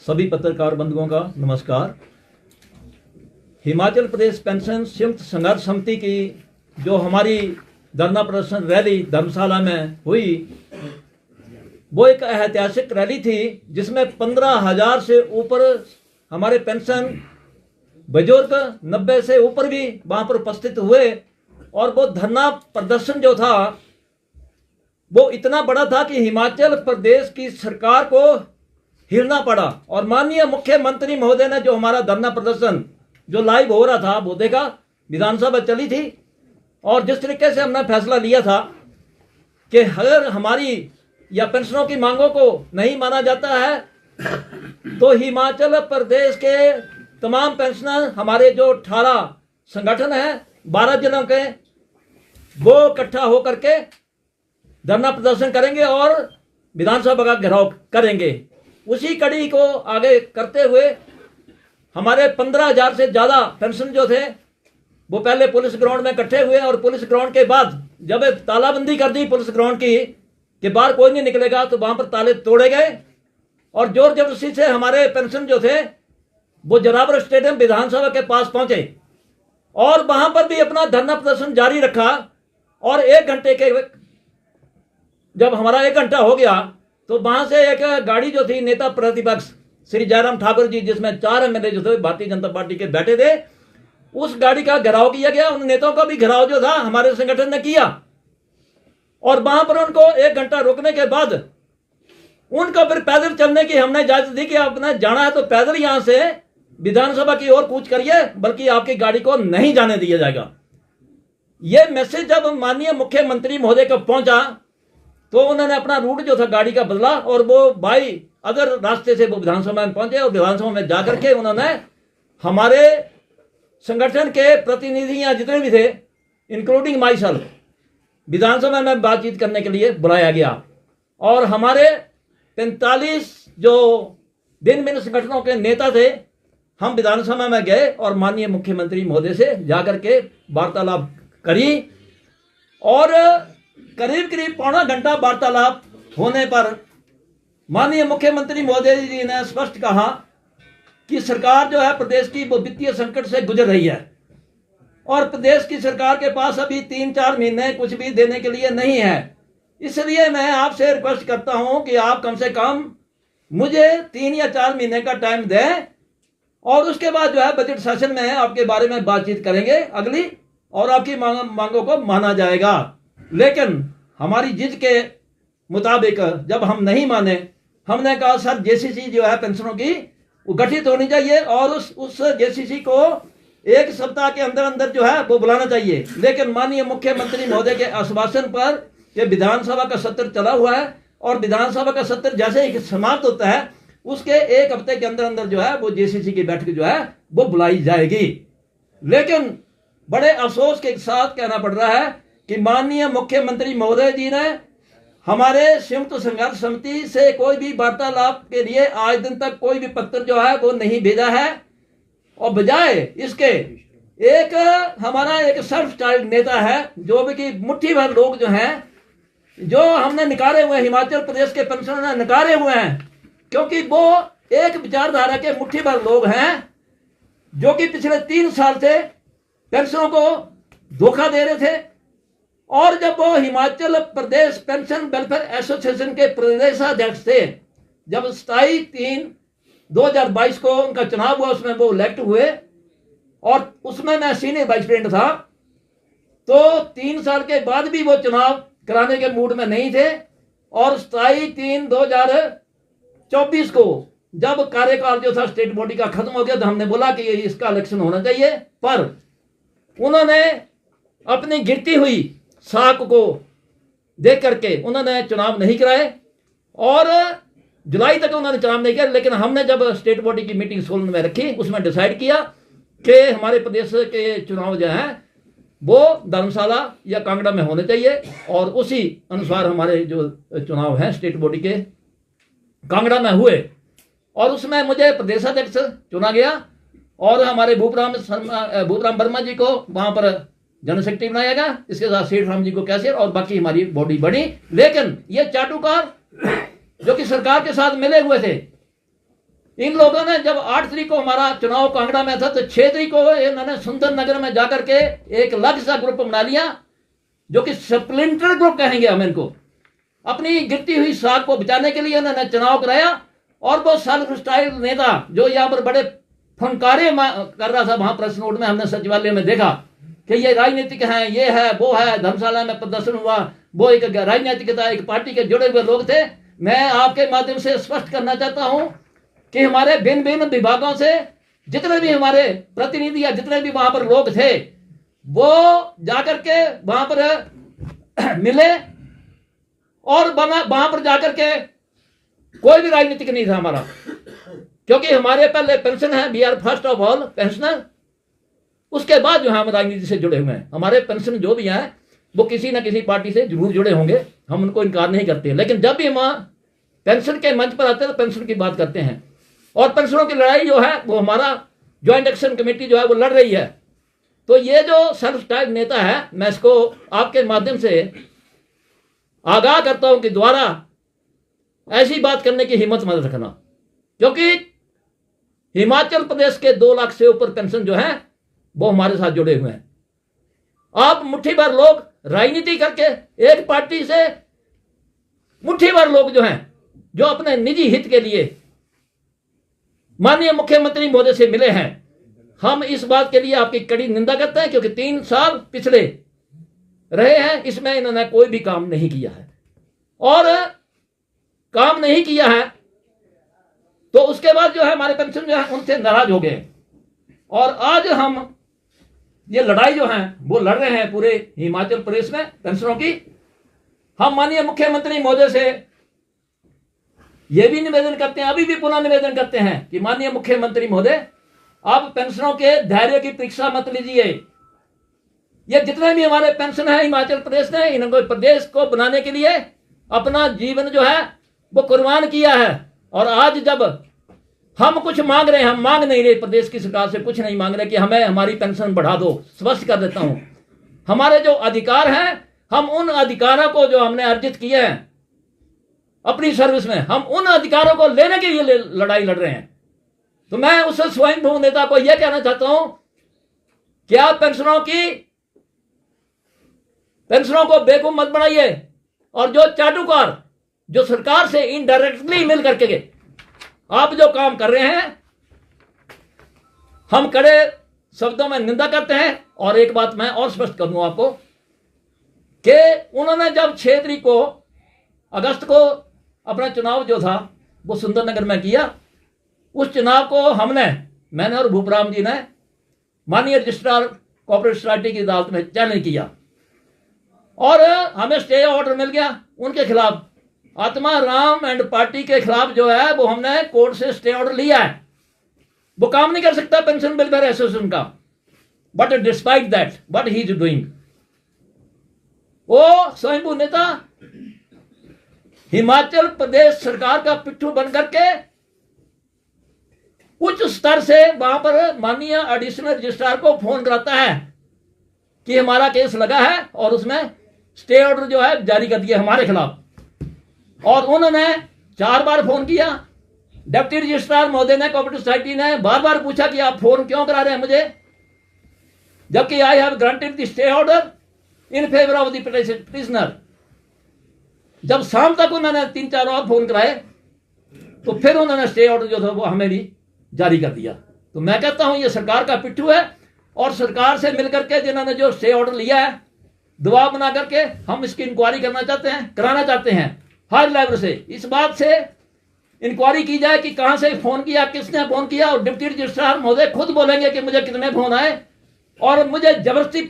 सभी पत्रकार बंधुओं का नमस्कार। हिमाचल प्रदेश पेंशन संयुक्त संघर्ष समिति की जो हमारी धरना प्रदर्शन रैली धर्मशाला में हुई, वो एक ऐतिहासिक रैली थी जिसमें 15,000 से ऊपर हमारे पेंशन बुजुर्ग 90 से ऊपर भी वहां पर उपस्थित हुए। और वो धरना प्रदर्शन जो था वो इतना बड़ा था कि हिमाचल प्रदेश की सरकार को हिलना पड़ा। और माननीय मुख्यमंत्री महोदय ने जो हमारा धरना प्रदर्शन जो लाइव हो रहा था वो देखा, विधानसभा चली थी, और जिस तरीके से हमने फैसला लिया था कि अगर हमारी या पेंशनों की मांगों को नहीं माना जाता है तो हिमाचल प्रदेश के तमाम पेंशनर, हमारे जो 18 संगठन हैं 12 जिलों के, वो इकट्ठा होकर के धरना प्रदर्शन करेंगे और विधानसभा का घेराव करेंगे। उसी कड़ी को आगे करते हुए हमारे 15,000 से ज़्यादा पेंशन जो थे वो पहले पुलिस ग्राउंड में इकट्ठे हुए, और पुलिस ग्राउंड के बाद जब तालाबंदी कर दी पुलिस ग्राउंड की कि बाहर कोई नहीं निकलेगा, तो वहां पर ताले तोड़े गए और जोर जबरदस्ती से हमारे पेंशन जो थे वो जरावर स्टेडियम विधानसभा के पास पहुंचे और वहां पर भी अपना धरना प्रदर्शन जारी रखा। और 1 घंटे के जब हमारा 1 घंटा हो गया तो वहां से एक गाड़ी जो थी नेता प्रतिपक्ष श्री जयराम ठाकुर जी, जिसमें 4 एमएलए जो थे भारतीय जनता पार्टी के बैठे थे, उस गाड़ी का घेराव किया गया। उन नेताओं का भी घेराव जो था हमारे संगठन ने किया और वहां पर उनको 1 घंटा रुकने के बाद उनको फिर पैदल चलने की हमने इजाजत दी कि आपने जाना है तो पैदल यहां से विधानसभा की ओर कूच करिए, बल्कि आपकी गाड़ी को नहीं जाने दिया जाएगा। यह मैसेज जब माननीय मुख्यमंत्री महोदय को पहुंचा तो उन्होंने अपना रूट जो था गाड़ी का बदला और वो बाई अदर रास्ते से वो विधानसभा में पहुंचे और विधानसभा में जाकर के उन्होंने हमारे संगठन के प्रतिनिधियां जितने भी थे इंक्लूडिंग माई सेल्फ विधानसभा में बातचीत करने के लिए बुलाया गया। और हमारे 45 जो भिन्न भिन्न संगठनों के नेता थे, हम विधानसभा में गए और माननीय मुख्यमंत्री महोदय से जाकर के वार्तालाप करी और करीब करीब पौना घंटा वार्तालाप होने पर माननीय मुख्यमंत्री महोदय जी ने स्पष्ट कहा कि सरकार जो है प्रदेश की वो वित्तीय संकट से गुजर रही है और प्रदेश की सरकार के पास अभी 3-4 महीने कुछ भी देने के लिए नहीं है। इसलिए मैं आपसे रिक्वेस्ट करता हूं कि आप कम से कम मुझे 3 या 4 महीने का टाइम दें और उसके बाद जो है बजट सेशन में आपके बारे में बातचीत करेंगे अगली, और आपकी मांगों को माना जाएगा। लेकिन हमारी जिद के मुताबिक जब हम नहीं माने, हमने कहा सर जेसीसी जो है पेंशनों की वो गठित होनी चाहिए और उस जेसीसी को 1 सप्ताह के अंदर अंदर जो है वो बुलाना चाहिए। लेकिन माननीय मुख्यमंत्री महोदय के आश्वासन पर यह विधानसभा का सत्र चला हुआ है और विधानसभा का सत्र जैसे ही समाप्त होता है उसके 1 हफ्ते के अंदर अंदर जो है वो जेसीसी की बैठक जो है वो बुलाई जाएगी। लेकिन बड़े अफसोस के साथ कहना पड़ रहा है कि माननीय मुख्यमंत्री महोदय जी ने हमारे संयुक्त संघर्ष समिति से कोई भी वार्तालाप के लिए आज दिन तक कोई भी पत्र जो है वो नहीं भेजा है, और बजाय इसके एक हमारा एक सेल्फ स्टाइल्ड नेता है जो भी कि मुट्ठी भर लोग जो हैं जो हमने निकाले हुए हिमाचल प्रदेश के पेंशनर ने निकाले हुए हैं, क्योंकि वो एक विचारधारा के मुट्ठी भर लोग हैं जो कि पिछले 3 साल से पेंशनों को धोखा दे रहे थे। और जब वो Himachal Pradesh pension welfare association के प्रदेशाध्यक्ष थे, जब 27/3/2022 को उनका चुनाव हुआ उसमें वो इलेक्ट हुए और उसमें मैं सीनियर वाइस प्रेसिडेंट था, तो 3 साल के बाद भी वो चुनाव कराने के मूड में नहीं थे। और 27/3/2024 को जब कार्यकाल जो था स्टेट बॉडी का खत्म हो गया तो हमने बोला कि इसका इलेक्शन होना चाहिए, पर उन्होंने अपनी गिरती हुई साख को देख करके उन्होंने चुनाव नहीं कराए और जुलाई तक उन्होंने चुनाव नहीं किया। लेकिन हमने जब स्टेट बॉडी की मीटिंग 16 में रखी उसमें डिसाइड किया कि हमारे प्रदेश के चुनाव जो हैं वो धर्मशाला या कांगड़ा में होने चाहिए, और उसी अनुसार हमारे जो चुनाव हैं स्टेट बॉडी के कांगड़ा में हुए और उसमें मुझे प्रदेशाध्यक्ष चुना गया और हमारे भूपराम वर्मा जी को वहां पर जनरल सेक्रेटरी बनाया गया, इसके साथ सेठ राम जी को कैशियर, और बाकी हमारी बॉडी बनी। लेकिन ये चाटुकार जो कि सरकार के साथ मिले हुए थे, इन लोगों ने जब 8 तारीख को हमारा चुनाव कांगड़ा में था, तो 6 तारीख को इन्होंने सुंदर नगर में जाकर के एक अलग सा ग्रुप बना लिया, जो कि स्प्लिंटर ग्रुप कहेंगे हम इनको। अपनी गिरती हुई साख को बचाने के लिए उन्होंने चुनाव कराया। और वो सेल्फ स्टाइल नेता जो यहाँ पर बड़े फनकारे कर रहा था, वहां प्रेस नोट में हमने सचिवालय में देखा कि ये राजनीतिक हैं, ये है वो है, धर्मशाला में प्रदर्शन हुआ, वो एक राजनीतिक था, एक पार्टी के जुड़े हुए लोग थे। मैं आपके माध्यम से स्पष्ट करना चाहता हूं कि हमारे भिन्न भिन्न विभागों से जितने भी हमारे प्रतिनिधि या जितने भी वहां पर लोग थे, वो जाकर के वहां पर मिले और वहां पर जाकर के कोई भी राजनीतिक नहीं था हमारा, क्योंकि हमारे पहले पेंशन है, we are first of all pensioner. उसके बाद जो है हम राजनीति से जुड़े हुए हैं। हमारे पेंशन जो भी हैं वो किसी ना किसी पार्टी से जरूर जुड़े होंगे, हम उनको इनकार नहीं करते। लेकिन जब भी हम पेंशन के मंच पर आते हैं तो पेंशन की बात करते हैं, और पेंशनों की लड़ाई जो है वो हमारा ज्वाइंट एक्शन कमेटी जो है वो लड़ रही है। तो ये जो सेल्फ स्टाइल नेता है, मैं इसको आपके माध्यम से आगाह करता हूं कि दोबारा ऐसी बात करने की हिम्मत मत रखना, क्योंकि हिमाचल प्रदेश के 2 लाख से ऊपर पेंशन जो है वो हमारे साथ जुड़े हुए हैं। आप मुट्ठी भर लोग राजनीति करके एक पार्टी से, मुट्ठी भर लोग जो हैं जो अपने निजी हित के लिए माननीय मुख्यमंत्री महोदय से मिले हैं, हम इस बात के लिए आपकी कड़ी निंदा करते हैं, क्योंकि 3 साल पिछड़े रहे हैं, इसमें इन्होंने कोई भी काम नहीं किया है। और काम नहीं किया है तो उसके बाद जो है हमारे पेंशन जो है उनसे नाराज हो गए। और आज हम ये लड़ाई जो है वो लड़ रहे हैं पूरे हिमाचल प्रदेश में पेंशनों की। हम माननीय मुख्यमंत्री महोदय से ये भी निवेदन करते हैं, अभी भी पुनः निवेदन करते हैं कि माननीय मुख्यमंत्री महोदय, आप पेंशनों के धैर्य की परीक्षा मत लीजिए। ये जितने भी हमारे पेंशन है हिमाचल प्रदेश ने, इनको प्रदेश को बनाने के लिए अपना जीवन जो है वो कुर्बान किया है। और आज जब हम कुछ मांग रहे हैं, हम मांग नहीं रहे प्रदेश की सरकार से, कुछ नहीं मांग रहे कि हमें हमारी पेंशन बढ़ा दो। स्पष्ट कर देता हूं, हमारे जो अधिकार हैं, हम उन अधिकारों को जो हमने अर्जित किए हैं अपनी सर्विस में, हम उन अधिकारों को लेने के लिए लड़ाई लड़ रहे हैं। तो मैं उस स्वयंभू नेता को यह कहना चाहता हूं कि आप पेंशनों को बेवकूफ मत बनाइए। और जो चाटुकार जो सरकार से इनडायरेक्टली मिल करके आप जो काम कर रहे हैं, हम कड़े शब्दों में निंदा करते हैं। और एक बात मैं और स्पष्ट कर दूं आपको कि उन्होंने जब 6 तारीख को अगस्त को अपना चुनाव जो था वो सुंदरनगर में किया, उस चुनाव को मैंने और भूपराम जी ने माननीय रजिस्ट्रार कोऑपरेटिव सोसाइटी की अदालत में चैलेंज किया और हमें स्टे ऑर्डर मिल गया उनके खिलाफ। आत्मा राम एंड पार्टी के खिलाफ जो है वो हमने कोर्ट से स्टे ऑर्डर लिया है। वो काम नहीं कर सकता पेंशन वेलफेयर एसोसिएशन का, but despite that what he is doing, वो स्वयंभू नेता हिमाचल प्रदेश सरकार का पिट्ठू बनकर के उच्च स्तर से वहां पर माननीय एडिशनल रजिस्ट्रार को फोन कराता है कि हमारा केस लगा है और उसमें स्टे ऑर्डर जो है जारी कर दिया हमारे खिलाफ। और उन्होंने 4 बार फोन किया। डिप्टी रजिस्ट्रार महोदय ने, कोऑपरेटिव सोसाइटी ने बार बार पूछा कि आप फोन क्यों करा रहे हैं मुझे, जबकि I have granted the stay order in favour of the petitioner. जब शाम तक उन्होंने 3-4 और फोन कराए तो फिर उन्होंने स्टे ऑर्डर जो था वो हमें भी जारी कर दिया। तो मैं कहता हूं ये सरकार का पिट्ठू है और सरकार से मिलकर के जिन्होंने जो स्टे ऑर्डर लिया है, दबाव बना करके हम इसकी इंक्वायरी कराना चाहते हैं हर लेवल से। इस बात से इंक्वायरी की जाए कि कहां से फोन किया, किसने फोन किया, और डिप्टी रजिस्ट्रार महोदय खुद बोलेंगे कि मुझे कितने फोन आए और मुझे जबरदस्ती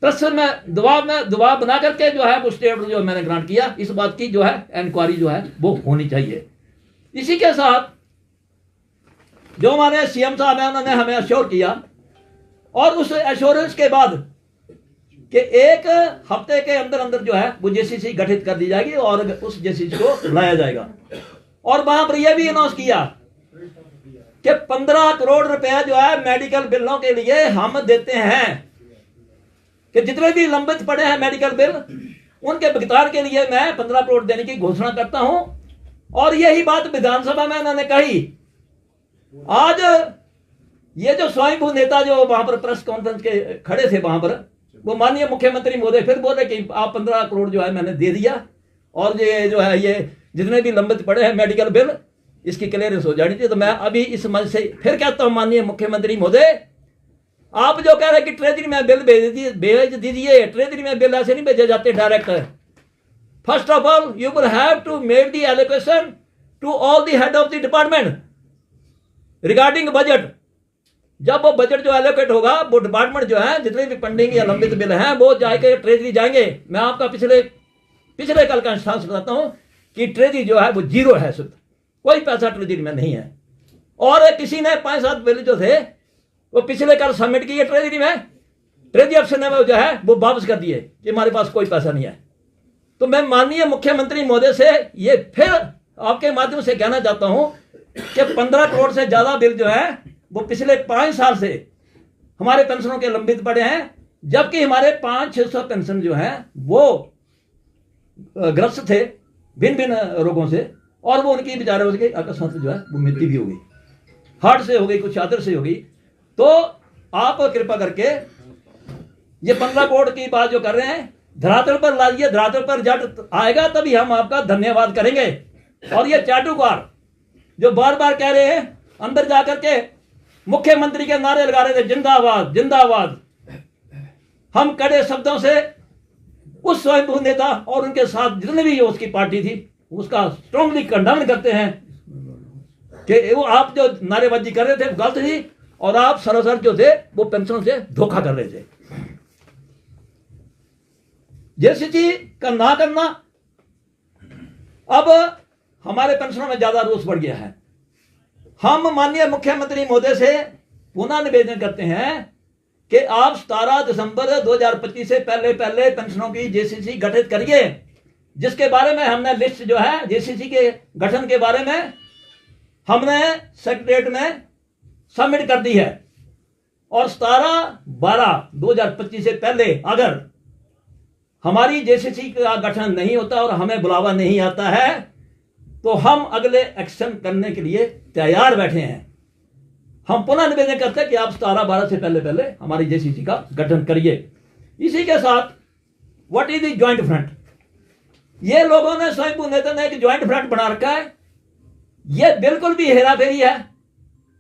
प्रश्न में दबाव बना करके जो है वो स्टे ऑर्डर जो मैंने ग्रांट किया। इस बात की जो है इंक्वायरी जो है वो होनी चाहिए। इसी के साथ जो हमारे सीएम साहब हैं उन्होंने हमें अश्योर किया, और उस एश्योरेंस के बाद कि 1 हफ्ते के अंदर जो है वो जेसीसी गठित कर दी जाएगी और उस जेसीसी को लाया जाएगा। और वहां पर यह भी अनाउंस किया कि 15 करोड़ रुपया जो है मेडिकल बिलों के लिए हम देते हैं, कि जितने भी लंबित पड़े हैं मेडिकल बिल उनके भुगतान के लिए मैं 15 करोड़ देने की घोषणा करता हूं। और यही बात विधानसभा में उन्होंने कही। आज ये जो स्वयंभू नेता जो वहां पर प्रेस कॉन्फ्रेंस के खड़े थे वहां पर, वो माननीय मुख्यमंत्री महोदय फिर बोले कि आप 15 करोड़ जो है मैंने दे दिया, और ये जो है ये जितने भी लंबित पड़े हैं मेडिकल बिल, इसकी क्लियरेंस हो जानी चाहिए। तो मैं अभी इस मंच से फिर कहता हूं माननीय मुख्यमंत्री महोदय, आप जो कह रहे हैं कि ट्रेजरी में बिल भेज दीजिए, ट्रेजरी में बिल ऐसे नहीं भेजे जाते direct. First of all you will have to make the allocation to all the head of the department regarding budget. जब वो बजट जो एलोकेट होगा, वो डिपार्टमेंट जो है जितने भी पेंडिंग या लंबित बिल हैं वो जाके ट्रेजरी जाएंगे। मैं आपका पिछले कल का इंस्टांस बताता हूं कि ट्रेजरी जो है वो जीरो है, शुद्ध कोई पैसा ट्रेजरी में नहीं है। और किसी ने 5-7 बिल जो थे वो पिछले कल सबमिट किए ट्रेजरी में, ट्रेजरी अफसर ने वो जो है वो वापस कर दिए कि हमारे पास कोई पैसा नहीं है। तो मैं माननीय मुख्यमंत्री महोदय से ये फिर आपके माध्यम से कहना चाहता हूं कि 15 करोड़ से ज्यादा बिल जो है वो पिछले 5 साल से हमारे पेंशनों के लंबित पड़े हैं, जबकि हमारे 500-600 पेंशन जो है वो ग्रस्त थे भिन्न भिन्न रोगों से, और वो उनकी बेचारे उसके अकस्मात जो है वो मृत्यु भी हो गई, हार्ट से हो गई, कुछ चादर से हो गई। तो आप कृपा करके ये 15 करोड़ की बात जो कर रहे हैं धरातल पर लाइए, धरातल पर जब आएगा तभी हम आपका धन्यवाद करेंगे। और ये चाटुकार जो बार बार कह रहे हैं, अंदर जाकर के मुख्यमंत्री के नारे लगा रहे थे जिंदाबाद जिंदाबाद, हम कड़े शब्दों से उस स्वयंभू नेता और उनके साथ जितने भी उसकी पार्टी थी उसका स्ट्रांगली कंडेम करते हैं कि वो आप जो नारेबाजी कर रहे थे वो गलत थी, और आप सरासर जो थे वो पेंशन से धोखा कर रहे थे। जेसीसी का ना करना, अब हमारे पेंशनों में ज्यादा रोष बढ़ गया है। हम माननीय मुख्यमंत्री महोदय से पुनः निवेदन करते हैं कि आप 17 दिसंबर 2025 से पहले पेंशनों की जेसीसी गठित करिए, जिसके बारे में हमने लिस्ट जो है जेसीसी के गठन के बारे में हमने सेक्रेटरीट में सबमिट कर दी है। और 17/12/2025 से पहले अगर हमारी जेसीसी का गठन नहीं होता और हमें बुलावा नहीं आता है तो हम अगले एक्शन करने के लिए तैयार बैठे हैं। हम पुनः निवेदन करते हैं कि आप 17/12 से पहले हमारी जेसीसी का गठन करिए। इसी के साथ what is the joint front, ये लोगों ने स्वयं नेता ने एक ज्वाइंट फ्रंट बना रखा है, ये बिल्कुल भी हेराफेरी है।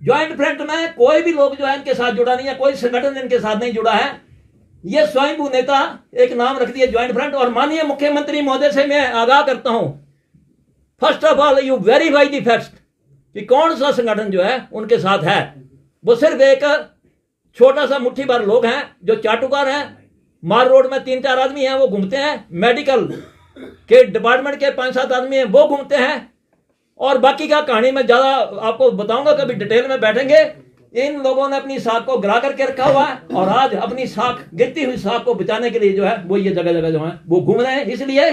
ज्वाइंट फ्रंट में कोई भी लोग जो है इनके साथ जुड़ा नहीं है, कोई संगठन इनके साथ नहीं जुड़ा है। ये स्वयं नेता एक नाम रख दिया ज्वाइंट फ्रंट। और माननीय मुख्यमंत्री महोदय से मैं आगाह करता हूं, first of all you verify the facts कि कौन सा संगठन जो है उनके साथ है। वो सिर्फ एक छोटा सा मुट्ठी भर लोग हैं जो चाटुकार हैं। मार रोड में 3-4 आदमी हैं वो घूमते हैं, मेडिकल के डिपार्टमेंट के 5-7 आदमी हैं वो घूमते हैं, और बाकी का कहानी में ज्यादा आपको बताऊंगा, कभी डिटेल में बैठेंगे। इन लोगों ने अपनी साख को गिरा करके रखा हुआ है और आज अपनी साख, गिरती हुई साख को बचाने के लिए जो है वो ये जगह जगह जो है वो घूम रहे हैं। इसलिए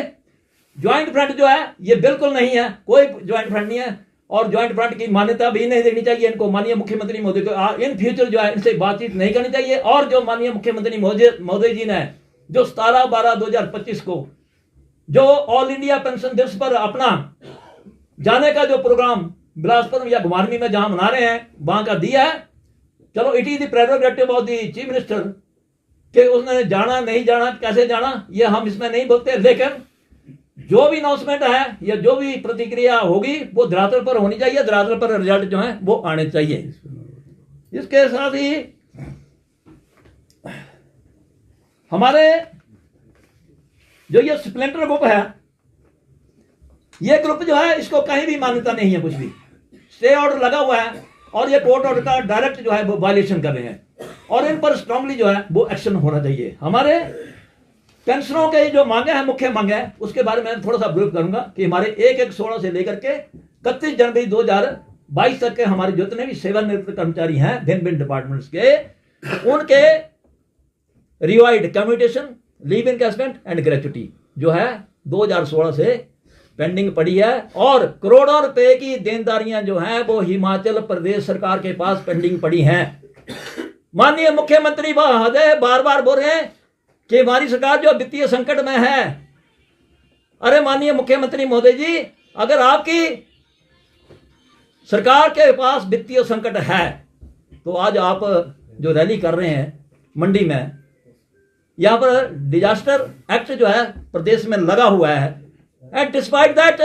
ज्वाइंट फ्रंट जो है ये बिल्कुल नहीं है, कोई ज्वाइंट फ्रंट नहीं है, और ज्वाइंट फ्रंट की मान्यता भी नहीं देनी चाहिए इनको। माननीय मुख्यमंत्री महोदय को इन फ्यूचर जो है इनसे बातचीत नहीं करनी चाहिए। और जो माननीय मुख्यमंत्री महोदय जी ने जो 17/12/2025 को जो ऑल इंडिया पेंशन दिवस पर अपना जाने का जो प्रोग्राम बिलासपुर या घुमारवी में जहां मना रहे हैं वहां का दिया है, चलो it is the prerogative of the chief minister कि उसने जाना नहीं जाना, कैसे जाना, ये हम इसमें नहीं बोलते। लेकिन जो भी अनाउंसमेंट है या जो भी प्रतिक्रिया होगी वो धरातल पर होनी चाहिए, धरातल पर रिजल्ट जो है वो आने चाहिए। इसके साथ ही हमारे जो ये स्प्लेंडर ग्रुप है, ये ग्रुप जो है इसको कहीं भी मान्यता नहीं है, कुछ भी स्टे ऑर्डर लगा हुआ है और ये कोर्ट ऑर्डर का डायरेक्ट जो है वो वायलेशन कर रहे हैं, और इन पर स्ट्रांगली जो है वो एक्शन होना चाहिए। हमारे पेंशनों के जो मांगे हैं, मुख्य मांगे हैं, उसके बारे में थोड़ा सा ब्रीफ करूंगा कि हमारे 1/1/16 से लेकर के 31 जनवरी 2022 तक के हमारे जितने भी सेवानिवृत्त कर्मचारी हैं भिन्न भिन्न डिपार्टमेंट्स के, उनके revised commutation, leave encashment and gratuity जो है 2016 से पेंडिंग पड़ी है, और करोड़ों रुपए की देनदारियां जो हैं वो हिमाचल प्रदेश सरकार के पास पेंडिंग पड़ी हैं। माननीय मुख्यमंत्री महोदय बार बार बोल रहे हैं कि हमारी सरकार जो वित्तीय संकट में है। अरे माननीय मुख्यमंत्री महोदय जी, अगर आपकी सरकार के पास वित्तीय संकट है, तो आज आप जो रैली कर रहे हैं मंडी में, यहाँ पर डिजास्टर एक्ट जो है प्रदेश में लगा हुआ है, and despite that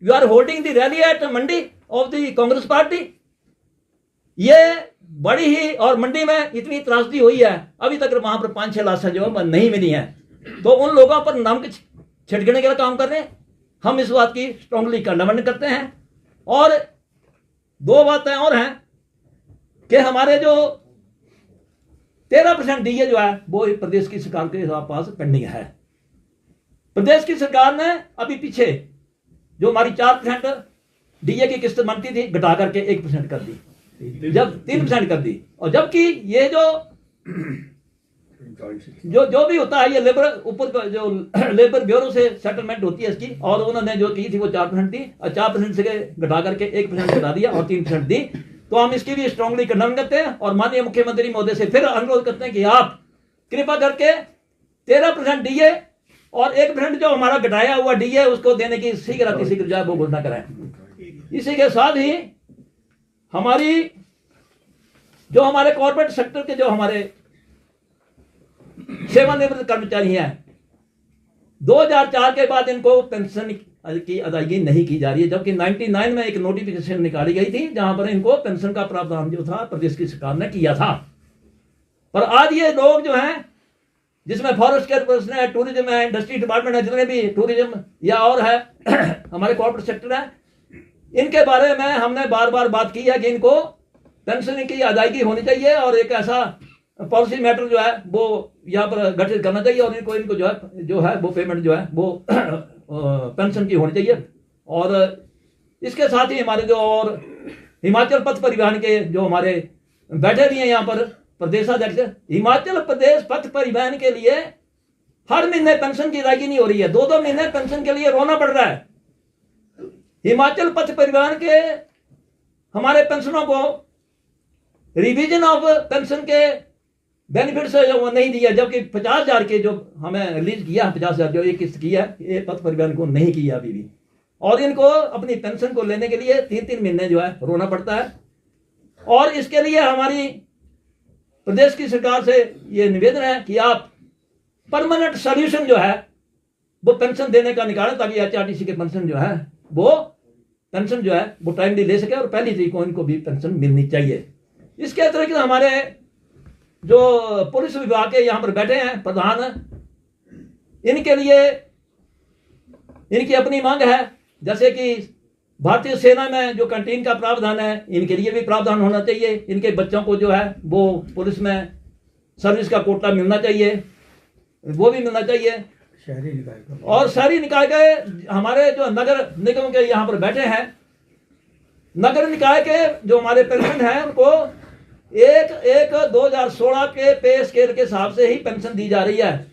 you are holding the rally at Mandi of the Congress party. ये बड़ी ही, और मंडी में इतनी त्रासदी हुई है, अभी तक वहां पर 5-6 लाशें जो है नहीं मिली हैं, तो उन लोगों पर नाम के छिड़कने के लिए काम कर रहे हैं। हम इस बात की स्ट्रांगली कंडेम करते हैं। और दो बातें और हैं कि हमारे जो 13% डीए जो है वो प्रदेश की सरकार के पास पेंडिंग है। प्रदेश की सरकार ने अभी पीछे जो हमारी 4% डीए की किस्त बनती थी घटा करके 1% कर दी, जब 3% कर दी। और जबकि ये जो भी होता है, ये लेबर ऊपर जो लेबर ब्यूरो से सेटलमेंट होती है इसकी, और उन्होंने जो की थी वो 4% थी, और 4% से घटा करके 1% घटा दिया और 3% दी। तो हम इसकी भी स्ट्रांगली कंडेम करते हैं और माननीय मुख्यमंत्री महोदय से फिर अनुरोध करते हैं कि आप कृपा करके 13% डीए और 1% जो हमारा घटाया हुआ डीए उसको देने की शीघ्र जो है वो घोषणा कराएं। इसी के साथ ही हमारे कॉर्पोरेट सेक्टर के जो हमारे सेवानिवृत्त कर्मचारी हैं, 2004 के बाद इनको पेंशन की अदायगी नहीं की जा रही है, जबकि 99 में एक नोटिफिकेशन निकाली गई थी जहां पर इनको पेंशन का प्रावधान जो था प्रदेश की सरकार ने किया था। पर आज ये लोग जो हैं, जिसमें फॉरेस्ट केयर पर्सन है, टूरिज्म है, इंडस्ट्री डिपार्टमेंट है, जितने भी टूरिज्म या और है हमारे कॉर्पोरेट सेक्टर है, इनके बारे में हमने बार बार बात की है कि इनको पेंशन की अदायगी होनी चाहिए और एक ऐसा पॉलिसी मैटर जो है वो यहाँ पर गठित करना चाहिए और इनको जो है वो पेमेंट जो है वो पेंशन की होनी चाहिए। और इसके साथ ही हमारे जो और हिमाचल पथ परिवहन के जो हमारे बैठे भी हैं यहाँ पर प्रदेशाध्यक्ष, हिमाचल प्रदेश पथ परिवहन के लिए हर महीने पेंशन की अदायगी नहीं हो रही है, 2-2 महीने पेंशन के लिए रोना पड़ रहा है। हिमाचल पथ परिवहन के हमारे पेंशनों को रिवीजन ऑफ पेंशन के बेनिफिट्स वो नहीं दिया, जबकि 50,000 के जो हमें रिलीज किया, 50,000 जो एक किस्त किया, ये पथ परिवहन को नहीं किया अभी भी, और इनको अपनी पेंशन को लेने के लिए 3-3 महीने जो है रोना पड़ता है। और इसके लिए हमारी प्रदेश की सरकार से ये निवेदन है कि आप परमानेंट सॉल्यूशन जो है वो पेंशन देने का निकालें, ताकि HRTC के पेंशन जो है वो पेंशन जो है वो टाइमली ले सके और पहली तरीक को इनको भी पेंशन मिलनी चाहिए। इसके अतिरिक्त हमारे जो पुलिस विभाग के यहाँ पर बैठे हैं प्रधान, इनके लिए इनकी अपनी मांग है, जैसे कि भारतीय सेना में जो कैंटीन का प्रावधान है, इनके लिए भी प्रावधान होना चाहिए। इनके बच्चों को जो है वो पुलिस में सर्विस का कोटा मिलना चाहिए, वो भी मिलना चाहिए। शहरी निकाय और शहरी निकाय के हमारे जो नगर निगम के यहाँ पर बैठे हैं, नगर निकाय के जो हमारे पेंशन है उनको 2016 के पे स्केल के हिसाब से ही पेंशन दी जा रही है,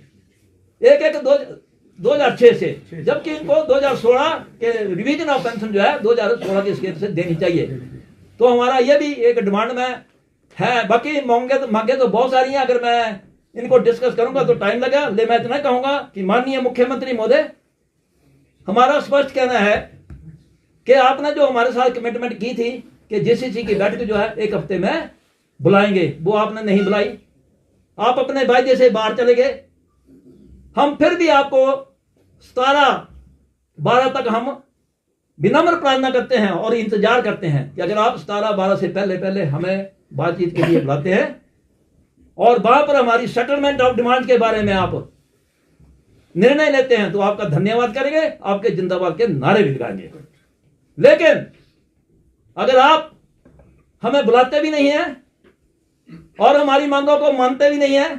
2006 से, जबकि इनको 2016 के रिवीजन ऑफ पेंशन जो है 2016 के स्केल से देनी चाहिए। तो हमारा ये भी एक डिमांड में है। बाकी मांगे तो बहुत सारी हैं, अगर मैं इनको डिस्कस करूंगा तो टाइम लगेगा, लेकिन मैं इतना कहूंगा कि माननीय मुख्यमंत्री महोदय, हमारा स्पष्ट कहना है कि आपने जो हमारे साथ कमिटमेंट की थी कि JCC की बैठक जो है 1 हफ्ते में बुलाएंगे, वो आपने नहीं बुलाई, आप अपने वायदे से बाहर चले गए। हम फिर भी आपको 17-12 तक हम विनम्र प्रार्थना करते हैं और इंतजार करते हैं कि अगर आप 17-12 से पहले हमें बातचीत के लिए बुलाते हैं और वहां पर हमारी सेटलमेंट ऑफ डिमांड के बारे में आप निर्णय लेते हैं, तो आपका धन्यवाद करेंगे, आपके जिंदाबाद के नारे भी लगाएंगे। लेकिन अगर आप हमें बुलाते भी नहीं हैं और हमारी मांगों को मानते भी नहीं हैं,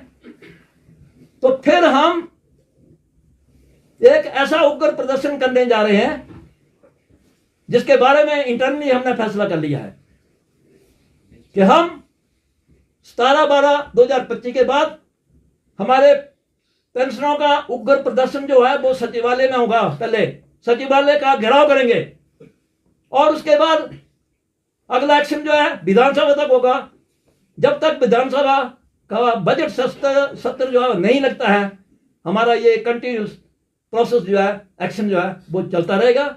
तो फिर हम एक ऐसा उग्र प्रदर्शन करने जा रहे हैं जिसके बारे में इंटरनली हमने फैसला कर लिया है कि हम 17-12-2025 के बाद हमारे पेंशनों का उग्र प्रदर्शन जो है वो सचिवालय में होगा। पहले सचिवालय का घेराव करेंगे और उसके बाद अगला एक्शन जो है विधानसभा तक होगा। जब तक विधानसभा का बजट सत्र जो है नहीं लगता है, हमारा ये कंटिन्यूस प्रोसेस जो है, एक्शन जो है वो चलता रहेगा।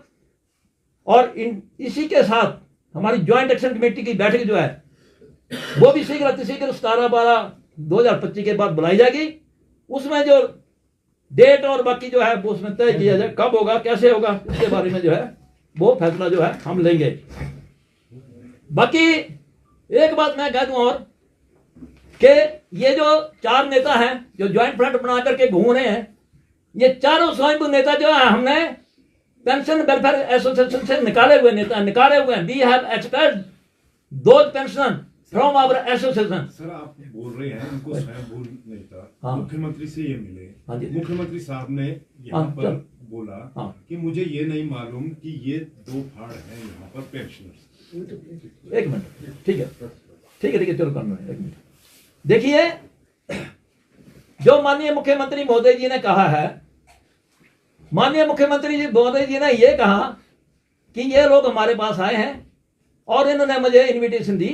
और इसी के साथ हमारी ज्वाइंट एक्शन कमेटी की बैठक जो है वो भी शीघ्र अतिशीघ्र 17/12/2025 के बाद बुलाई जाएगी। उसमें जो डेट और बाकी जो है वो उसमें तय किया जाए, कब होगा कैसे होगा इसके बारे में जो है वो फैसला जो है हम लेंगे। बाकी एक बात मैं कह दूं और कि ये जो 4 नेता हैं जो ज्वाइंट फ्रंट बना करके घूम रहे हैं, ये चारों स्वयंभू नेता जो है हमने पेंशन वेलफेयर एसोसिएशन से निकाले हुए हैं। We have expelled those pensioner from our association. Sir आप बोल रहे हैं उनको स्वयंभू नेता, हाँ। मुख्यमंत्री से ये मिले, हाँ जी। मुख्यमंत्री साहब ने यहाँ हाँ, पर बोला हाँ। कि मुझे ये नहीं मालूम कि ये 2 फाड़ हैं यहाँ पर पेंशनर्स। एक मिनट, ठीक है चलो करना है, एक मिनट। देखिए, जो माननीय मुख्यमंत्री महोदय जी ने कहा है, माननीय मुख्यमंत्री जी महोदय जी ने यह कहा कि ये लोग हमारे पास आए हैं और इन्होंने मुझे इनविटेशन दी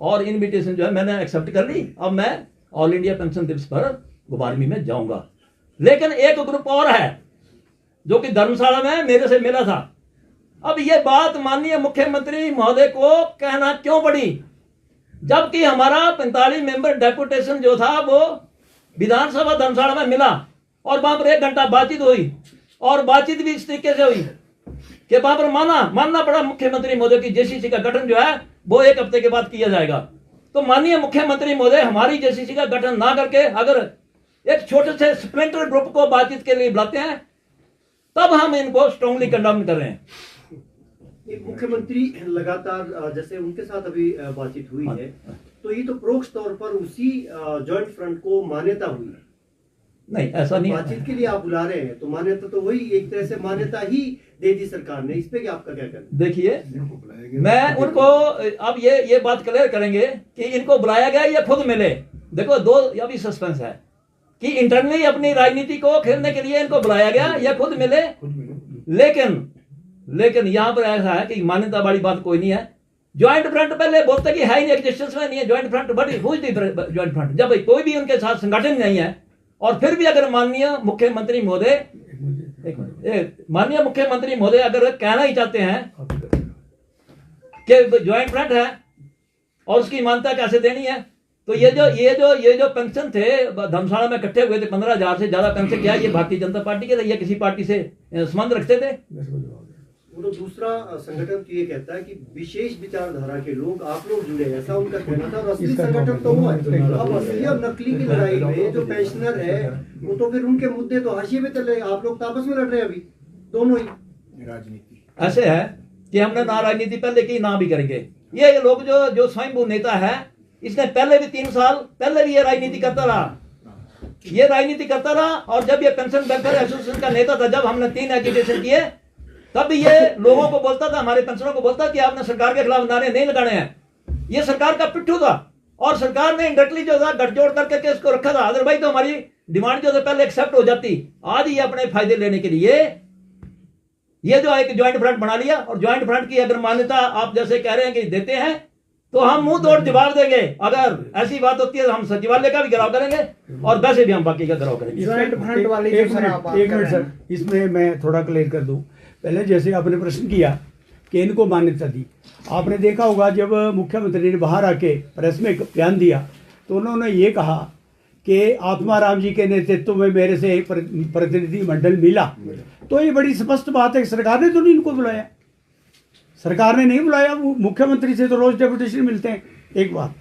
और इनविटेशन जो है मैंने एक्सेप्ट कर ली। अब मैं ऑल इंडिया पेंशन दिवस पर गुबारमी में जाऊंगा। लेकिन एक ग्रुप और है जो कि धर्मशाला में मेरे से मिला था। अब ये बात माननीय मुख्यमंत्री महोदय को कहना क्यों पड़ी, जबकि हमारा 45 मेंबर डेपुटेशन जो था वो विधानसभा धर्मशाला में मिला और वहां पर 1 घंटा बातचीत हुई और बातचीत भी इस तरीके से हुई कि वहां पर मानना पड़ा मुख्यमंत्री महोदय की जेसीसी का गठन जो है वो 1 हफ्ते के बाद किया जाएगा। तो माननीय मुख्यमंत्री महोदय हमारी जेसीसी का गठन ना करके अगर एक छोटे से स्प्लिंटर ग्रुप को बातचीत के लिए बुलाते हैं, तब हम इनको स्ट्रांगली कंडेम कर रहे हैं। मुख्यमंत्री लगातार जैसे उनके साथ अभी बातचीत हुई है, तो ये तो परोक्ष तौर पर उसी जॉइंट फ्रंट को मान्यता हुई है। नहीं, ऐसा नहीं, बातचीत के लिए आप बुला रहे हैं तो मान्यता तो वही एक तरह से मान्यता ही दे दी सरकार ने। इस पे क्या आपका क्या कहना? देखिए, मैं उनको अब ये बात क्लियर करेंगे कि इनको बुलाया गया या खुद मिले। देखो, 2 अभी सस्पेंस है कि इंटरनली अपनी राजनीति को खेलने के लिए इनको बुलाया गया या खुद मिले। लेकिन यहां पर ऐसा है कि मान्यता वाली बात कोई नहीं है। ज्वाइंट फ्रंट पहले बोलते कि है ही नहीं, एग्जिस्टेंस में नहीं है ज्वाइंट फ्रंट। बट हुई थी ज्वाइंट फ्रंट जब कोई भी उनके साथ संगठन नहीं है, और फिर भी अगर माननीय मुख्यमंत्री महोदय अगर कहना ही चाहते हैं कि ज्वाइंट फ्रंट है और उसकी मान्यता कैसे देनी है, तो ये जो पेंशन थे धर्मशाला में इकट्ठे हुए थे 15,000 से ज्यादा पेंशन, क्या ये भारतीय जनता पार्टी के थे या किसी पार्टी से संबंध रखते थे? तो दूसरा संगठन तो ये कहता है कि विशेष विचारधारा के लोग आप लोग जुड़े, ऐसा उनका कहना था। और असली संगठन तो हुआ है। अब असली और नकली की लड़ाई में जो पेंशनर है वो तो फिर उनके मुद्दे तो हाशिए पे चल रहे हैं, आप लोग तो आपस में लड़ रहे हैं अभी दोनों ही। राजनीति ऐसे है कि हमने ना राजनीति पहले की ना भी करेंगे। ये लोग जो स्वयंभू नेता है, इसने पहले भी 3 साल पहले भी ये राजनीति करता रहा और जब ये पेंशन वेलफेयर एसोसिएशन का नेता था, जब हमने 3 एजिटेशन किए, तब ये लोगों को बोलता था, हमारे पेंशनरों को बोलता कि आपने सरकार के खिलाफ नारे नहीं लगाने हैं। ये सरकार का पिट्ठू था और सरकार ने इंडायरेक्टली जो था गठजोड़ करके केस को रखा था। अदरवाइज तो हमारी डिमांड जो था पहले एक्सेप्ट हो जाती। आज ये अपने फायदे लेने के लिए ये जो एक ज्वाइंट फ्रंट बना लिया, और ज्वाइंट फ्रंट की अगर मान्यता आप जैसे कह रहे हैं कि देते हैं तो हम मुंह तोड़ जवाब देंगे। अगर ऐसी बात होती है तो हम सचिवालय का भी घेराव करेंगे और वैसे भी हम बाकी का घेराव करेंगे। एक मिनट सर, इसमें मैं थोड़ा क्लियर कर दूं। पहले जैसे आपने प्रश्न किया कि इनको मान्यता दी, आपने देखा होगा जब मुख्यमंत्री ने बाहर आके प्रेस में बयान दिया तो उन्होंने ये कहा कि आत्माराम जी के नेतृत्व में मेरे से एक प्रतिनिधि मंडल मिला। तो ये बड़ी स्पष्ट बात है कि सरकार ने तो नहीं इनको बुलाया, सरकार ने नहीं बुलाया। मुख्यमंत्री से तो रोज डेपुटेशन मिलते हैं, एक बात।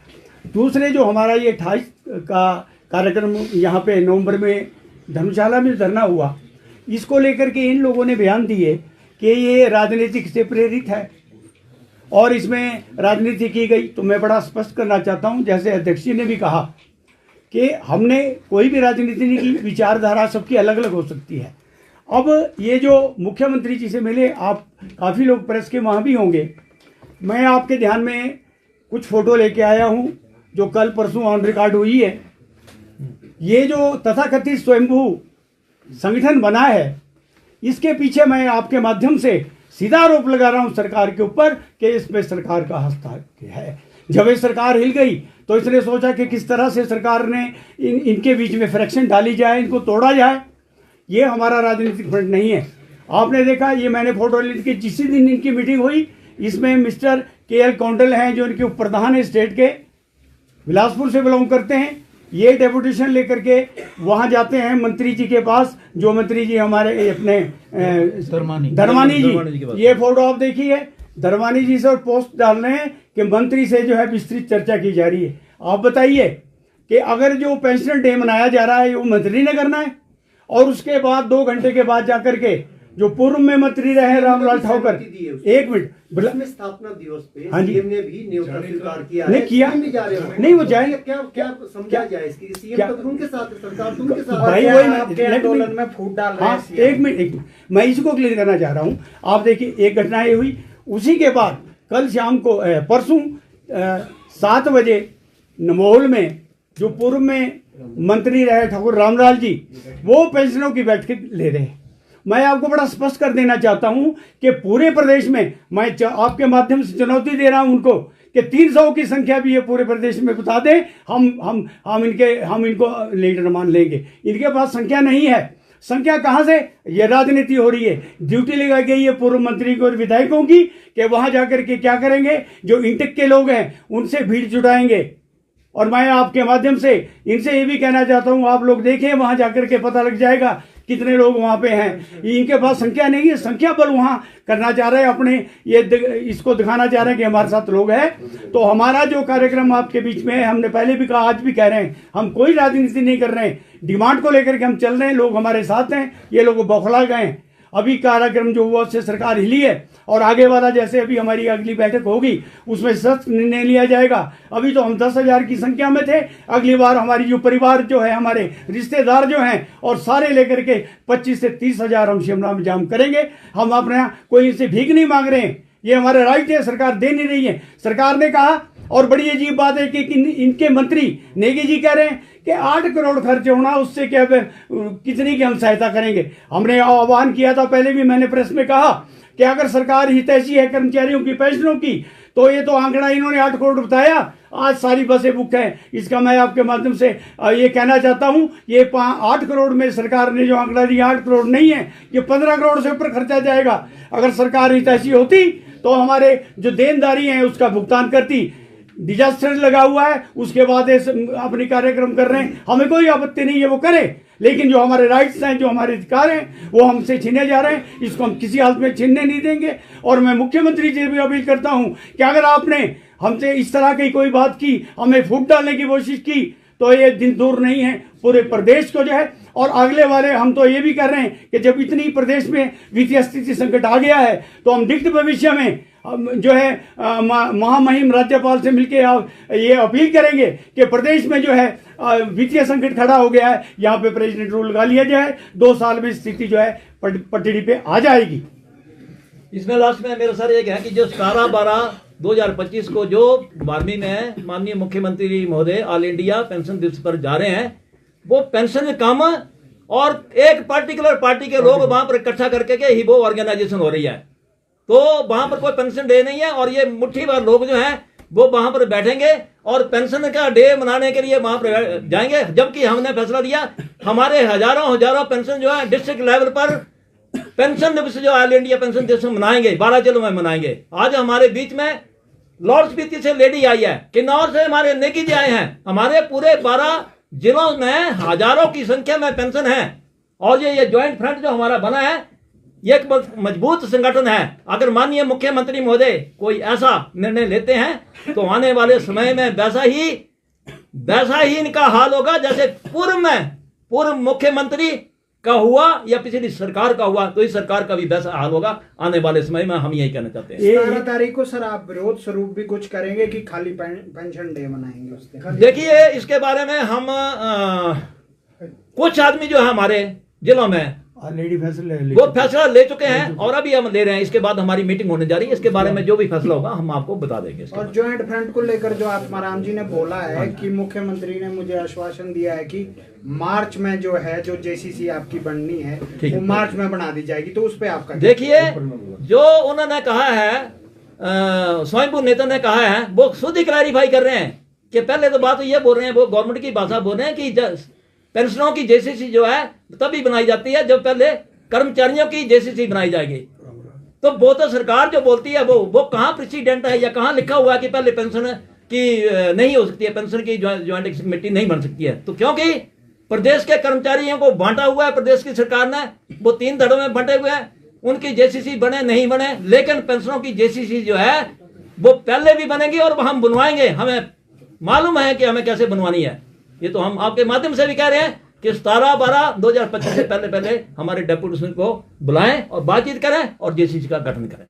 दूसरे जो हमारा ये 28 का कार्यक्रम यहाँ पे नवंबर में धर्मशाला में धरना हुआ, इसको लेकर के इन लोगों ने बयान दिए कि ये राजनीतिक से प्रेरित है और इसमें राजनीति की गई। तो मैं बड़ा स्पष्ट करना चाहता हूँ, जैसे अध्यक्ष जी ने भी कहा कि हमने कोई भी राजनीति नहीं की, विचारधारा सबकी अलग अलग हो सकती है। अब ये जो मुख्यमंत्री जी से मिले, आप काफ़ी लोग प्रेस के वहाँ भी होंगे, मैं आपके ध्यान में कुछ फ़ोटो लेके आया हूँ जो कल परसों ऑन रिकॉर्ड हुई है। ये जो तथाकथित स्वयंभू संगठन बना है, इसके पीछे मैं आपके माध्यम से सीधा आरोप लगा रहा हूं सरकार के ऊपर कि इसमें सरकार का हस्तक्षेप है। जब ये सरकार हिल गई तो इसने सोचा कि किस तरह से सरकार ने इनके बीच में फ्रैक्शन डाली जाए, इनको तोड़ा जाए। ये हमारा राजनीतिक फ्रंट नहीं है। आपने देखा, ये मैंने फोटो ली कि जिस दिन इनकी मीटिंग हुई इसमें मिस्टर KL कौंडल हैं जो इनके उप प्रधान है स्टेट के, बिलासपुर से बिलोंग करते हैं। ये डेपुटेशन लेकर के वहां जाते हैं मंत्री जी के पास, जो मंत्री जी हमारे अपने धर्मानी धर्मानी जी के पास। जी, ये फोटो आप देखिए, धर्मानी जी से और पोस्ट डाल रहे हैं कि मंत्री से जो है विस्तृत चर्चा की जा रही है। आप बताइए कि अगर जो पेंशनर डे मनाया जा रहा है वो मंत्री ने करना है, और उसके बाद 2 घंटे के बाद जाकर के जो पूर्व में मंत्री रहे रामलाल ठाकुर, एक मिनट, उसमें स्थापना दिवस पे हाँ जी, सीएम ने भी न्योता स्वीकार किया नहीं है, किया, सीएम भी जा रहे हैं, नहीं वो जाएंगे, क्या क्या समझा जाए इसकी, सीएम तो उनके साथ है, सरकार तो उनके साथ भाई है। वही आपके आंदोलन में फूट डाल रहे हाँ, हैं एक मिनट, मैं इसको क्लियर करना चाह रहा हूँ। आप देखिए, एक घटना ये हुई, उसी के बाद कल शाम को परसों 7 बजे नमोल में जो पूर्व में मंत्री रहे ठाकुर रामलाल जी, वो पेंशनों की बैठक ले रहे हैं। मैं आपको बड़ा स्पष्ट कर देना चाहता हूं कि पूरे प्रदेश में, मैं आपके माध्यम से चुनौती दे रहा हूं उनको कि 300 की संख्या भी ये पूरे प्रदेश में बता दें, हम इनको लीडर मान लेंगे। इनके पास संख्या नहीं है। संख्या कहां से? ये राजनीति हो रही है, ड्यूटी लगाई गई है पूर्व मंत्री को और विधायकों की कि वहां जाकर के क्या करेंगे, जो इंटेक के लोग हैं उनसे भीड़ जुटाएंगे। और मैं आपके माध्यम से इनसे ये भी कहना चाहता हूं, आप लोग देखें, वहां जाकर के पता लग जाएगा कितने लोग वहां पे हैं। इनके पास संख्या नहीं है, संख्या बल वहां करना चाह रहे हैं, अपने ये इसको दिखाना चाह रहे हैं कि हमारे साथ लोग हैं। तो हमारा जो कार्यक्रम आपके बीच में है, हमने पहले भी कहा, आज भी कह रहे हैं, हम कोई राजनीति नहीं कर रहे हैं, डिमांड को लेकर के हम चल रहे हैं। लोग हमारे साथ हैं, ये लोग बौखला गए हैं। अभी कार्यक्रम जो हुआ उससे सरकार हिली है, और आगे वाला जैसे अभी हमारी अगली बैठक होगी उसमें सख्त निर्णय लिया जाएगा। अभी तो हम 10,000 की संख्या में थे, अगली बार हमारी जो परिवार जो है, हमारे रिश्तेदार जो हैं, और सारे लेकर के 25 से 30,000 हम शिमला में जाम करेंगे। हम अपने कोई इनसे भीख नहीं मांग रहे हैं, ये हमारे राइट है, सरकार दे नहीं रही है। सरकार ने कहा, और बड़ी अजीब बात है कि इनके मंत्री नेगी जी कह रहे हैं कि 8 करोड़ खर्च होना, उससे क्या कितनी की हम सहायता करेंगे। हमने आह्वान किया था, पहले भी मैंने प्रेस में कहा कि अगर सरकार हितैषी है कर्मचारियों की, पेंशनों की, तो ये तो आंकड़ा इन्होंने 8 करोड़ बताया, आज सारी बसें बुक हैं। इसका मैं आपके माध्यम से ये कहना चाहता हूं, ये 8 करोड़ में सरकार ने जो आंकड़ा दिया 8 करोड़ नहीं है, ये 15 करोड़ से ऊपर खर्चा जाएगा। अगर सरकार हितैषी होती तो हमारे जो देनदारी हैं उसका भुगतान करती। डिजास्टर लगा हुआ है, उसके बाद अपनी कार्यक्रम कर रहे हैं, हमें कोई आपत्ति नहीं है, वो करें, लेकिन जो हमारे राइट्स हैं, जो हमारे अधिकार हैं, वो हमसे छीने जा रहे हैं। इसको हम किसी हालत में छीनने नहीं देंगे। और मैं मुख्यमंत्री जी भी अपील करता हूं कि अगर आपने हमसे इस तरह की कोई बात की, हमें फूट डालने की कोशिश की, तो ये दिन दूर नहीं है, पूरे प्रदेश को जो है, और अगले वाले हम तो ये भी कर रहे हैं कि जब इतनी प्रदेश में वित्तीय स्थिति संकट आ गया है, तो हम निकट भविष्य में जो है महामहिम राज्यपाल से मिलकर ये अपील करेंगे कि प्रदेश में जो है वित्तीय संकट खड़ा हो गया है, यहाँ पे प्रेसिडेंट रूल लगा लिया जाए, 2 साल में स्थिति जो है पटड़ी पे आ जाएगी। इसमें लास्ट में मेरा सर एक है कि जो 17/12/2025 को जो 12वीं में माननीय मुख्यमंत्री महोदय ऑल इंडिया पेंशन दिवस पर जा रहे हैं, वो पेंशन कम और एक पर्टिकुलर पार्टी के लोग वहां पर इकट्ठा करके के ही वो ऑर्गेनाइजेशन हो रही है, तो वहां पर कोई पेंशन डे नहीं है। और ये मुट्ठी भर लोग जो हैं वो वहां पर बैठेंगे और पेंशन का डे मनाने के लिए वहां पर जाएंगे, जबकि हमने फैसला लिया हमारे हजारों पेंशन जो है डिस्ट्रिक्ट लेवल पर पेंशन दिवस जो ऑल इंडिया पेंशन दिवस मनाएंगे, 12 जिलों में मनाएंगे। आज हमारे बीच में लॉर्ड स्पीति से लेडी आई है, किन्नौर से हमारे नेगी जी आए हैं, हमारे पूरे 12 जिलों में हजारों की संख्या में पेंशन है। और ये ज्वाइंट फ्रंट जो हमारा बना है, ये एक मजबूत संगठन है। अगर माननीय मुख्यमंत्री महोदय कोई ऐसा निर्णय लेते हैं तो आने वाले समय में वैसा ही इनका हाल होगा जैसे पूर्व मुख्यमंत्री का हुआ या पिछली सरकार का हुआ, तो इस सरकार का भी वैसा हाल होगा आने वाले समय में। हम यही कहना चाहते हैं। 17 तारीख को सर आप विरोध स्वरूप भी कुछ करेंगे कि खाली पेंशन डे मनाएंगे उस दिन? देखिए, इसके बारे में हम कुछ आदमी जो है हमारे जिलों में ऑलरेडी वो फैसला ले चुके हैं और अभी हम ले रहे हैं। इसके बाद हमारी मीटिंग होने जा रही है, इसके बारे में जो भी फैसला होगा हम आपको बता देंगे। और ज्वाइंट फ्रंट को लेकर जो आत्माराम जी ने बोला है कि मुख्यमंत्री ने मुझे आश्वासन दिया है कि मार्च में जो है जो जेसीसी आपकी बननी है वो मार्च में बना दी जाएगी, तो उस पर आपका देखिए, जो उन्होंने कहा है, स्वयंभू नेता ने कहा है, वो खुद ही क्लैरिफाई कर रहे हैं कि पहले तो बात ये बोल रहे हैं, वो गवर्नमेंट की भाषा बोल रहे हैं कि पेंशनों की जेसीसी जो है तभी बनाई जाती है जब पहले कर्मचारियों की जेसीसी बनाई जाएगी। तो वो तो सरकार जो बोलती है वो कहाँ प्रेसिडेंट है या कहाँ लिखा हुआ है कि पहले पेंशन की नहीं हो सकती है, पेंशन की ज्वाइंट एक्शन कमेटी नहीं बन सकती है। तो क्योंकि प्रदेश के कर्मचारियों को बांटा हुआ है प्रदेश की सरकार ने, वो 3 धड़ों में बंटे हुए हैं, उनकी जेसीसी बने नहीं बने, लेकिन पेंशनों की जेसीसी जो है वो पहले भी बनेगी और हम बनवाएंगे, हमें मालूम है कि हमें कैसे बनवानी है। ये तो हम आपके माध्यम से भी कह रहे हैं कि 17/12/2025 से पहले हमारे डेपुटेशन को बुलाएं और बातचीत करें और जेसीसी का गठन करें।